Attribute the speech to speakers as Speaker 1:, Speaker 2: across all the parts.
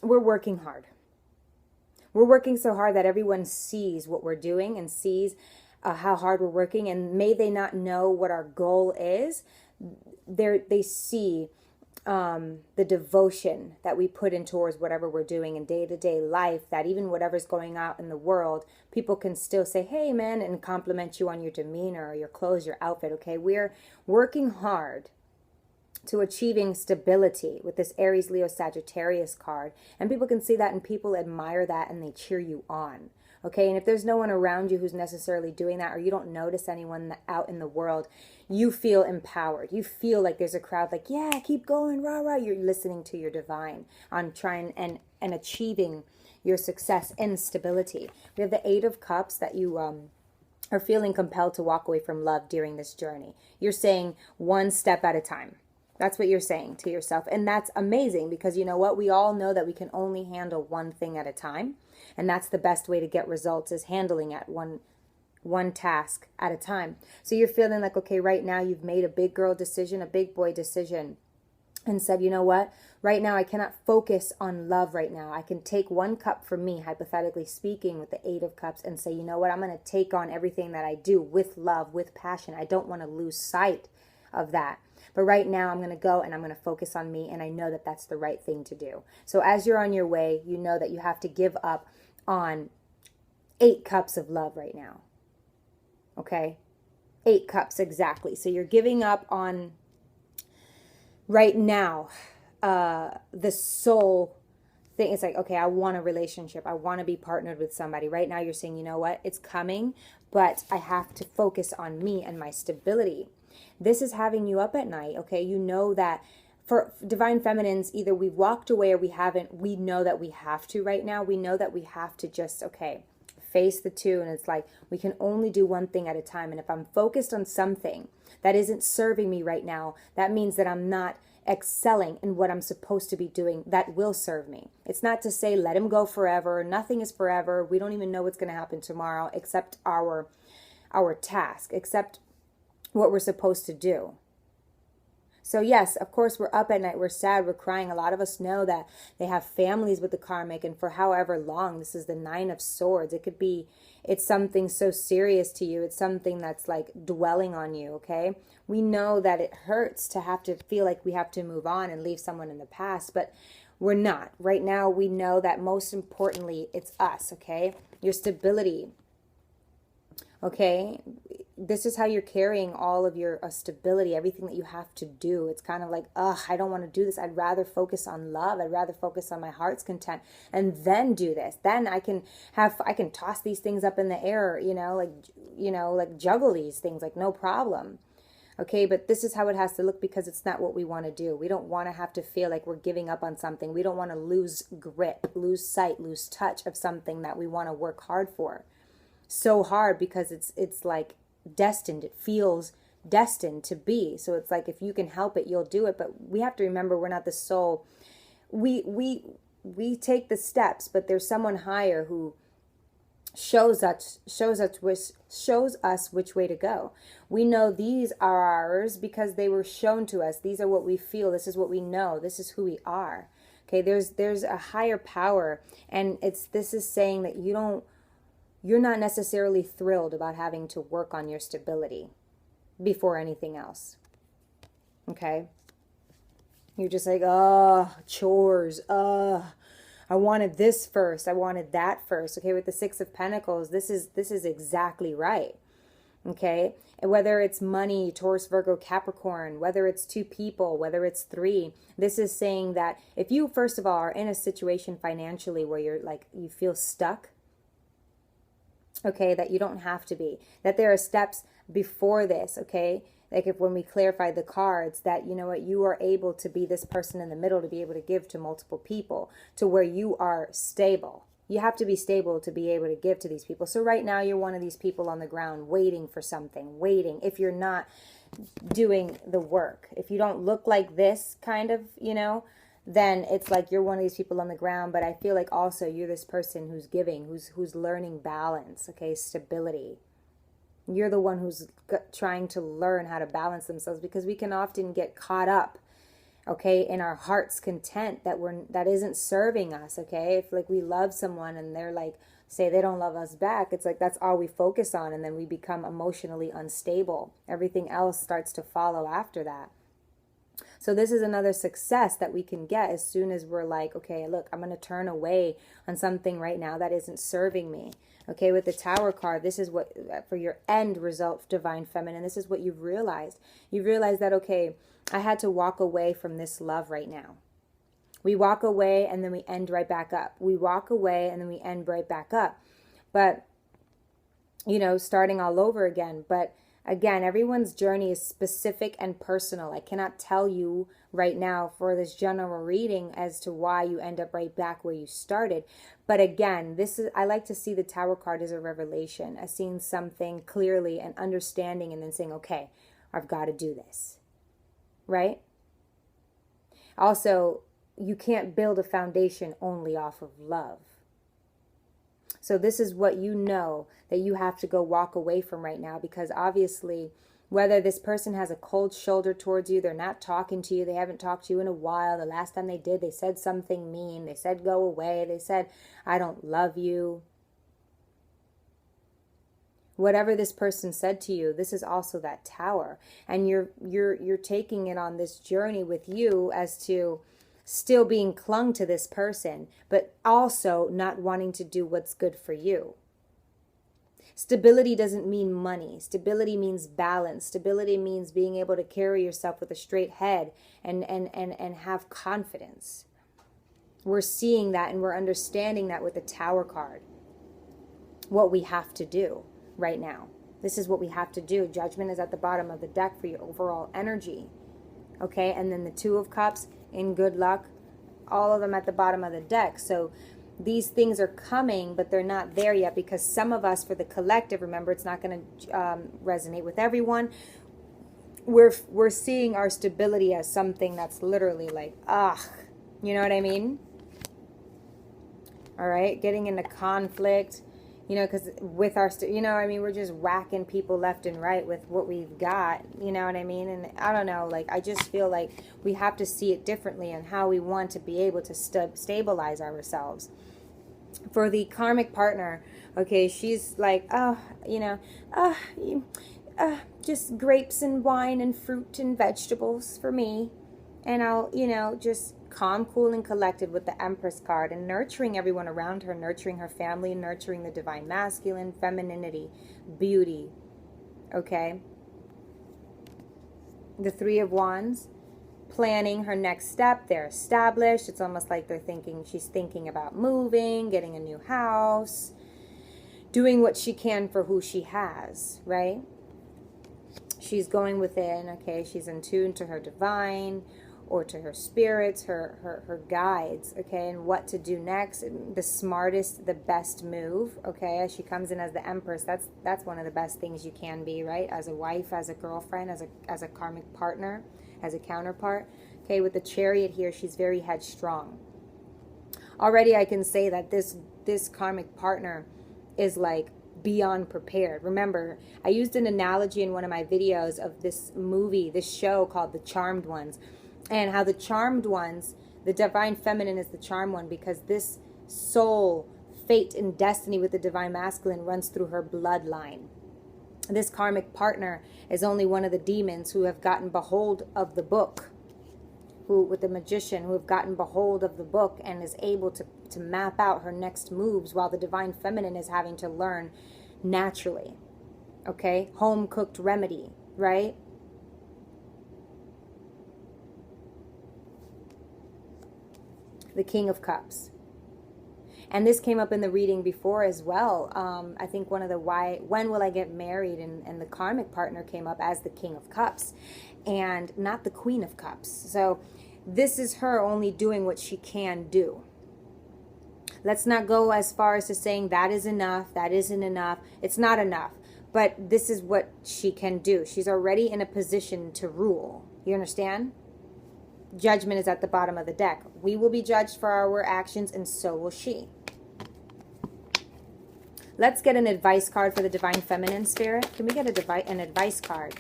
Speaker 1: we're working hard. We're working so hard that everyone sees what we're doing and sees how hard we're working. And may they not know what our goal is, they see the devotion that we put in towards whatever we're doing in day-to-day life, that even whatever's going out in the world, people can still say, hey man, and compliment you on your demeanor or your clothes, your outfit. Okay, we're working hard to achieving stability with this Aries, Leo, Sagittarius card. And people can see that and people admire that and they cheer you on. Okay, and if there's no one around you who's necessarily doing that, or you don't notice anyone out in the world, you feel empowered. You feel like there's a crowd like, yeah, keep going, rah, rah. You're listening to your divine on trying and achieving your success and stability. We have the Eight of Cups, that you are feeling compelled to walk away from love during this journey. You're saying one step at a time. That's what you're saying to yourself. And that's amazing, because you know what? We all know that we can only handle one thing at a time. And that's the best way to get results, is handling at one task at a time. So you're feeling like, okay, right now you've made a big girl decision, a big boy decision, and said, you know what? Right now I cannot focus on love right now. I can take one cup for me, hypothetically speaking, with the Eight of Cups, and say, you know what? I'm going to take on everything that I do with love, with passion. I don't want to lose sight of that. But right now I'm going to go and I'm going to focus on me, and I know that that's the right thing to do. So as you're on your way, you know that you have to give up on 8 cups of love right now. Okay? 8 cups exactly. So you're giving up on right now the soul thing. It's like, okay, I want a relationship. I want to be partnered with somebody. Right now you're saying, you know what? It's coming, but I have to focus on me and my stability. This is having you up at night, okay? You know that for divine feminines, either we've walked away or we haven't. We know that we have to right now. We know that we have to just, okay, face the two. And it's like, we can only do one thing at a time. And if I'm focused on something that isn't serving me right now, that means that I'm not excelling in what I'm supposed to be doing that will serve me. It's not to say let him go forever. Nothing is forever. We don't even know what's going to happen tomorrow, except our task, except what we're supposed to do. So yes, of course, we're up at night, we're sad, we're crying. A lot of us know that they have families with the karmic, and for however long. This is the 9 of Swords. It could be, it's something so serious to you. It's something that's like dwelling on you, okay? We know that it hurts to have to feel like we have to move on and leave someone in the past, but we're not. Right now, we know that most importantly, it's us, okay? Your stability, okay? This is how you're carrying all of your stability, everything that you have to do. It's kind of like, ugh, I don't want to do this. I'd rather focus on love. I'd rather focus on my heart's content and then do this. Then I can toss these things up in the air, like juggle these things, like no problem. Okay, but this is how it has to look, because it's not what we want to do. We don't want to have to feel like we're giving up on something. We don't want to lose grip, lose sight, lose touch of something that we want to work hard for. So hard, because it's like destined. It feels destined to be. So it's like, if you can help it, you'll do it. But we have to remember, we're not the soul. We take the steps, but there's someone higher who shows us which way to go. We know these are ours because they were shown to us. These are what we feel. This is what we know. This is who we are. Okay, there's a higher power, and this is saying that you're not necessarily thrilled about having to work on your stability before anything else. Okay? You're just like, oh, chores. I wanted this first. I wanted that first. Okay, with the 6 of Pentacles, this is exactly right. Okay? And whether it's money, Taurus, Virgo, Capricorn, whether it's 2 people, whether it's 3, this is saying that if you, first of all, are in a situation financially where you're like, you feel stuck, okay, that you don't have to be, that there are steps before this, okay? Like when we clarify the cards, that, you know what, you are able to be this person in the middle, to be able to give to multiple people, to where you are stable. You have to be stable to be able to give to these people. So right now you're one of these people on the ground waiting for something, waiting. If you're not doing the work, if you don't look like this kind of, then it's like you're one of these people on the ground. But I feel like also you're this person who's giving, who's learning balance, okay, stability. You're the one who's trying to learn how to balance themselves, because we can often get caught up okay, in our heart's content that isn't serving us, okay? If like we love someone and they're like, say they don't love us back, it's like that's all we focus on, and then we become emotionally unstable. Everything else starts to follow after that. So this is another success that we can get as soon as we're like, okay, look, I'm going to turn away on something right now that isn't serving me. Okay, with the Tower card, this is what, for your end result, Divine Feminine, this is what you've realized. You've realized that, okay, I had to walk away from this love right now. We walk away and then we end right back up. We walk away and then we end right back up. But, you know, starting all over again. But again, everyone's journey is specific and personal. I cannot tell you right now for this general reading as to why you end up right back where you started. But again, I like to see the Tower card as a revelation, as seeing something clearly and understanding and then saying, okay, I've got to do this. Right? Also, you can't build a foundation only off of love. So this is what you know that you have to go walk away from right now, because obviously whether this person has a cold shoulder towards you, they're not talking to you, they haven't talked to you in a while, the last time they did, they said something mean, they said go away, they said I don't love you. Whatever this person said to you, this is also that Tower. And you're taking it on this journey with you as to still being clung to this person, but also not wanting to do what's good for you. Stability doesn't mean money. Stability means balance. Stability means being able to carry yourself with a straight head and have confidence. We're seeing that and we're understanding that with the Tower card. What we have to do right now. This is what we have to do. Judgment is at the bottom of the deck for your overall energy. Okay, and then the Two of Cups in good luck, all of them at the bottom of the deck. So these things are coming, but they're not there yet, because some of us, for the collective, remember, it's not going to resonate with everyone. We're seeing our stability as something that's literally like, you know what I mean? All right, getting into conflict. You know, because with our, you know, I mean, we're just whacking people left and right with what we've got, you know what I mean? And I don't know, like, I just feel like we have to see it differently and how we want to be able to stabilize ourselves. For the karmic partner, okay, she's like, just grapes and wine and fruit and vegetables for me. And I'll, you know, just calm, cool, and collected with the Empress card, and nurturing everyone around her, nurturing her family, nurturing the divine masculine, femininity, beauty. Okay? The Three of Wands, planning her next step. They're established. It's almost like she's thinking about moving, getting a new house, doing what she can for who she has, right? She's going within, okay? She's in tune to her divine, or to her spirits, her guides, okay, and what to do next, the smartest, the best move, okay, as she comes in as the Empress. That's one of the best things you can be, right, as a wife, as a girlfriend, as a karmic partner, as a counterpart. Okay, with the Chariot here, she's very headstrong. Already I can say that this karmic partner is like beyond prepared. Remember, I used an analogy in one of my videos of this movie, this show called The Charmed Ones, and how the charmed ones, the divine feminine is the charmed one, because this soul, fate, and destiny with the divine masculine runs through her bloodline. This karmic partner is only one of the demons who have gotten behold of the book, with the magician, who have gotten behold of the book and is able to map out her next moves, while the divine feminine is having to learn naturally. Okay? Home-cooked remedy, right? The King of Cups. And this came up in the reading before as well. I think one of the when will I get married? And the karmic partner came up as the King of Cups and not the Queen of Cups. So this is her only doing what she can do. Let's not go as far as to saying that is enough, that isn't enough. It's not enough. But this is what she can do. She's already in a position to rule. You understand? Judgment is at the bottom of the deck. We will be judged for our actions, and so will she. Let's get an advice card for the divine feminine spirit. Can we get an advice card?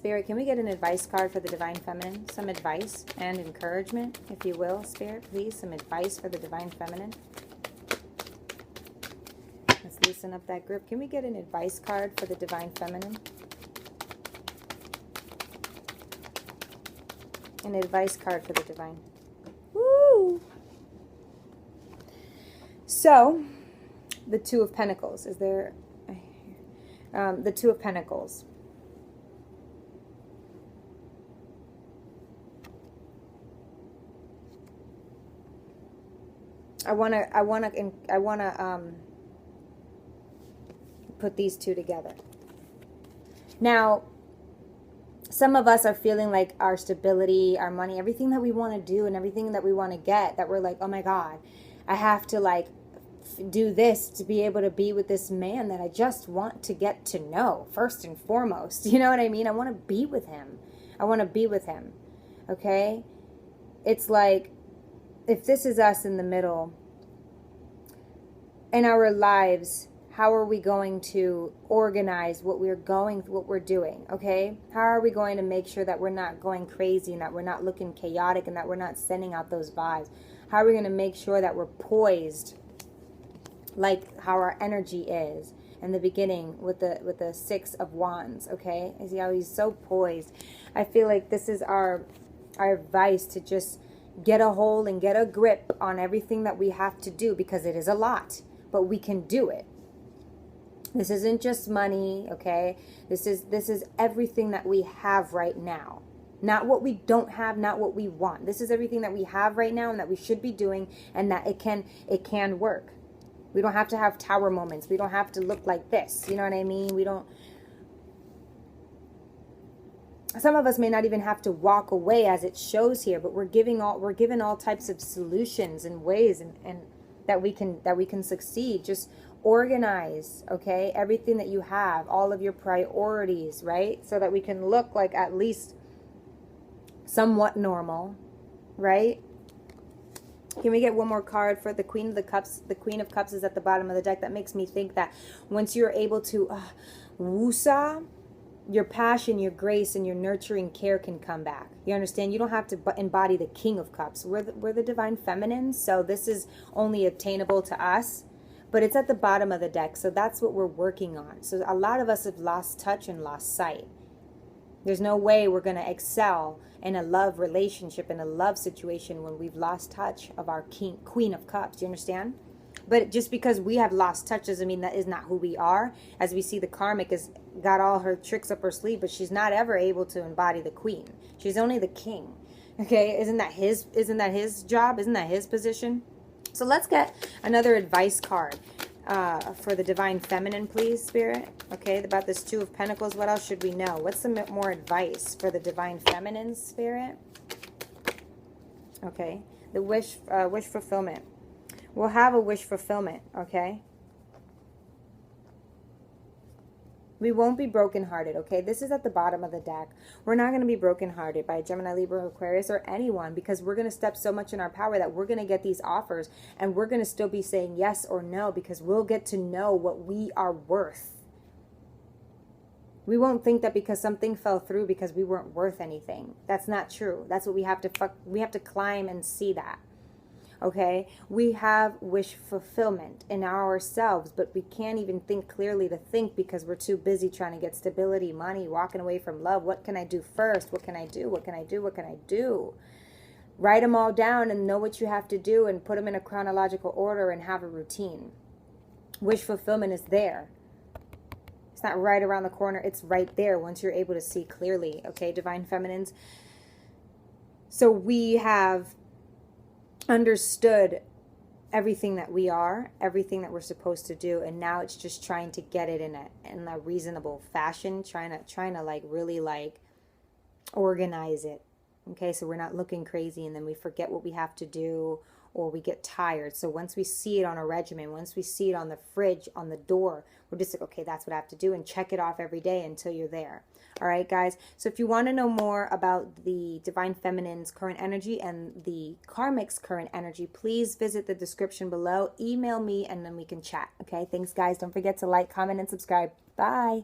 Speaker 1: Spirit, can we get an advice card for the Divine Feminine? Some advice and encouragement, if you will, Spirit, please. Some advice for the Divine Feminine. Let's loosen up that grip. Can we get an advice card for the Divine Feminine? An advice card for the Divine. Woo! So, the Two of Pentacles. Is there... the Two of Pentacles. I wanna put these two together. Now, some of us are feeling like our stability, our money, everything that we want to do and everything that we want to get, that we're like, oh my God, I have to like do this to be able to be with this man that I just want to get to know first and foremost. You know what I mean? I want to be with him. I want to be with him. Okay? It's like, if this is us in the middle in our lives, how are we going to organize what we're doing, okay? How are we going to make sure that we're not going crazy and that we're not looking chaotic and that we're not sending out those vibes? How are we going to make sure that we're poised like how our energy is in the beginning with the Six of Wands, okay? I see how he's so poised. I feel like this is our advice, to just get a hold and get a grip on everything that we have to do, because it is a lot, but we can do it. This isn't just money, okay? This is everything that we have right now. Not what we don't have, not what we want. This is everything that we have right now and that we should be doing, and that it can work. We don't have to have tower moments. We don't have to look like this. You know what I mean? Some of us may not even have to walk away as it shows here, but we're given all types of solutions and ways and that we can succeed. Just organize, okay, everything that you have, all of your priorities, right? So that we can look like at least somewhat normal, right? Can we get one more card for the Queen of the Cups? The Queen of Cups is at the bottom of the deck. That makes me think that once you're able to wusa, your passion, your grace, and your nurturing care can come back. You understand? You don't have to embody the King of Cups. We're the Divine Feminine, so this is only obtainable to us. But it's at the bottom of the deck, so that's what we're working on. So a lot of us have lost touch and lost sight. There's no way we're going to excel in a love relationship, in a love situation, when we've lost touch of our Queen of Cups. Do you understand? But just because we have lost touch doesn't mean that is not who we are. As we see, the Karmic has got all her tricks up her sleeve, but she's not ever able to embody the Queen. She's only the King. Okay, isn't that his job? Isn't that his position? So let's get another advice card for the Divine Feminine, please, Spirit. Okay, about this Two of Pentacles. What else should we know? What's some more advice for the Divine Feminine, Spirit? Okay, the wish fulfillment. We'll have a wish fulfillment, okay? We won't be brokenhearted, okay? This is at the bottom of the deck. We're not going to be brokenhearted by Gemini, Libra, Aquarius, or anyone, because we're going to step so much in our power that we're going to get these offers, and we're going to still be saying yes or no, because we'll get to know what we are worth. We won't think that because something fell through because we weren't worth anything. That's not true. That's what we have to climb and see that. Okay, we have wish fulfillment in ourselves, but we can't even think clearly to think because we're too busy trying to get stability, money, walking away from love. What can I do first? What can I do? What can I do? What can I do? Write them all down and know what you have to do and put them in a chronological order and have a routine. Wish fulfillment is there. It's not right around the corner. It's right there once you're able to see clearly. Okay, Divine Feminines. So we have understood everything that we are, everything that we're supposed to do, and now it's just trying to get it in a reasonable fashion, trying to like really like organize it. Okay, so we're not looking crazy and then we forget what we have to do, or we get tired. So once we see it on a regimen, once we see it on the fridge, on the door, we're just like, okay, that's what I have to do, and check it off every day until you're there. All right, guys. So if you want to know more about the Divine Feminine's current energy and the Karmic's current energy, please visit the description below. Email me and then we can chat. Okay, thanks, guys. Don't forget to like, comment, and subscribe. Bye.